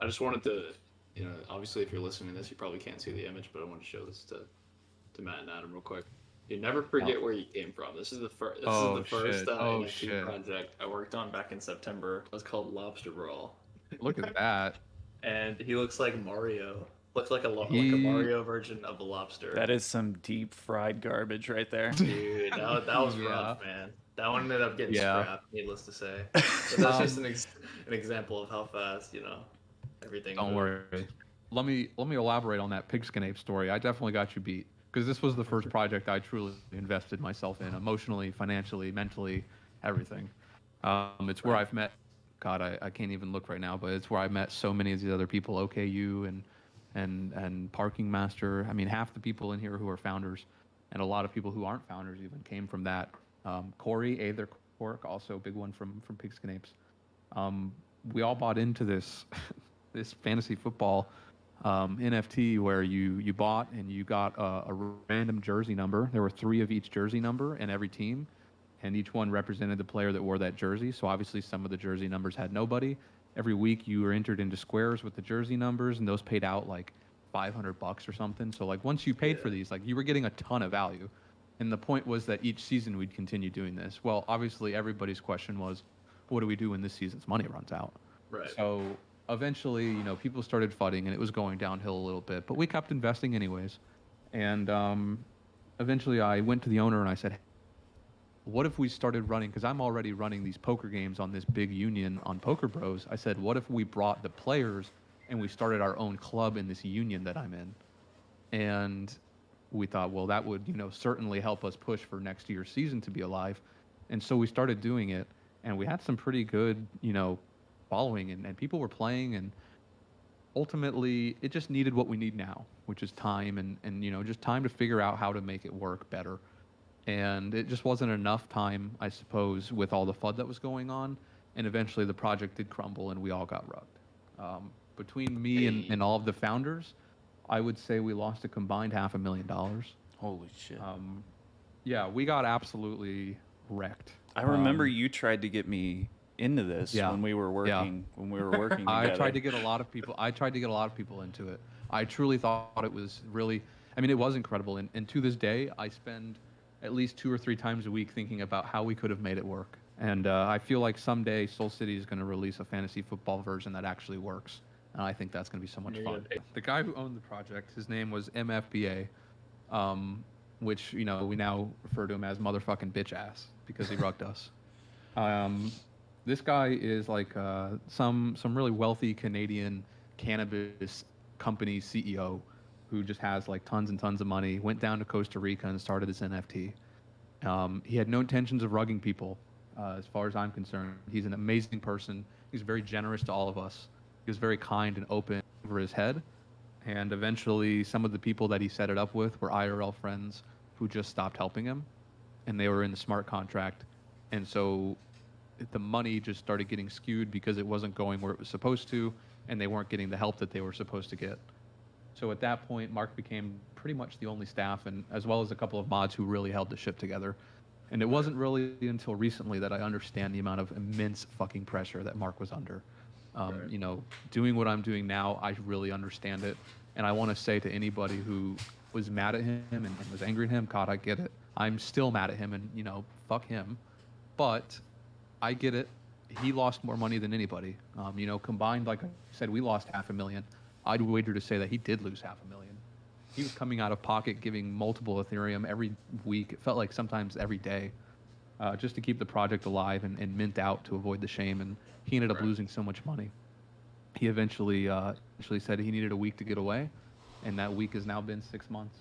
I just wanted to, obviously if you're listening to this, you probably can't see the image, but I want to show this to Matt and Adam real quick. You never Oh, forget where you came from. This is the first. This is oh the first shit. Oh NFT shit. project I worked on back in September. It was called Lobster Brawl, Look at that. and he looks like Mario. Looks like a He Mario version of a lobster. That is some deep fried garbage right there. Dude, that was yeah. rough, man. That one ended up getting Yeah. scrapped, needless to say. But that's just Um, an example of how fast, everything don't moved. worry. Let me elaborate on that pigskin ape story. I definitely got you beat because this was the first project I truly invested myself in, emotionally, financially, mentally, everything. It's where Right. I've met. God, I can't even look right now, but it's where I met so many of these other people, OKU and Parking Master. I mean, half the people in here who are founders, and a lot of people who aren't founders even came from that. Corey Aether Cork, also a big one from Pigskin Apes. We all bought into this this fantasy football NFT where you bought and you got a random jersey number. There were 3 of each jersey number in every team, and each one represented the player that wore that jersey. So obviously some of the jersey numbers had nobody. Every week you were entered into squares with the jersey numbers, and those paid out like $500 or something. So like once you paid for Yeah. these, like you were getting a ton of value. And the point was that each season we'd continue doing this. Well, obviously everybody's question was, what do we do when this season's money runs out? Right. So eventually, people started fudding and it was going downhill a little bit, but we kept investing anyways. And eventually I went to the owner and I said, what if we started running, because I'm already running these poker games on this big union on Poker Bros. I said, what if we brought the players and we started our own club in this union that I'm in? And we thought, well, that would, certainly help us push for next year's season to be alive. And so we started doing it, and we had some pretty good, following, and people were playing, and ultimately it just needed what we need now, which is time and just time to figure out how to make it work better. And it just wasn't enough time, I suppose, with all the FUD that was going on. And eventually the project did crumble and we all got rugged. Between me and all of the founders, I would say we lost a combined $500,000. Holy shit. Yeah, we got absolutely wrecked. I remember you tried to get me into this Yeah. when we were working together. I tried to get a lot of people into it. I truly thought it was really, it was incredible. And to this day, I spend at least 2 or 3 times a week thinking about how we could have made it work. And I feel like someday Soul City is going to release a fantasy football version that actually works. And I think that's going to be so much fun. The guy who owned the project, his name was MFBA, which, we now refer to him as motherfucking bitch ass because he rugged us. This guy is like some really wealthy Canadian cannabis company CEO who just has like tons and tons of money, went down to Costa Rica and started this NFT. He had no intentions of rugging people, as far as I'm concerned. He's an amazing person. He's very generous to all of us. He was very kind and open over his head. And eventually, some of the people that he set it up with were IRL friends who just stopped helping him, and they were in the smart contract. And so the money just started getting skewed because it wasn't going where it was supposed to, and they weren't getting the help that they were supposed to get. So at that point, Mark became pretty much the only staff, and as well as a couple of mods who really held the ship together. And it wasn't really until recently that I understand the amount of immense fucking pressure that Mark was under. Right. Doing what I'm doing now, I really understand it. And I want to say to anybody who was mad at him and was angry at him, God, I get it. I'm still mad at him, and, fuck him. But I get it. He lost more money than anybody. Combined, like I said, we lost $500,000. I'd wager to say that he did lose $500,000. He was coming out of pocket, giving multiple Ethereum every week. It felt like sometimes every day, just to keep the project alive and mint out to avoid the shame. And he ended up losing so much money. He eventually said he needed a week to get away, and that week has now been 6 months.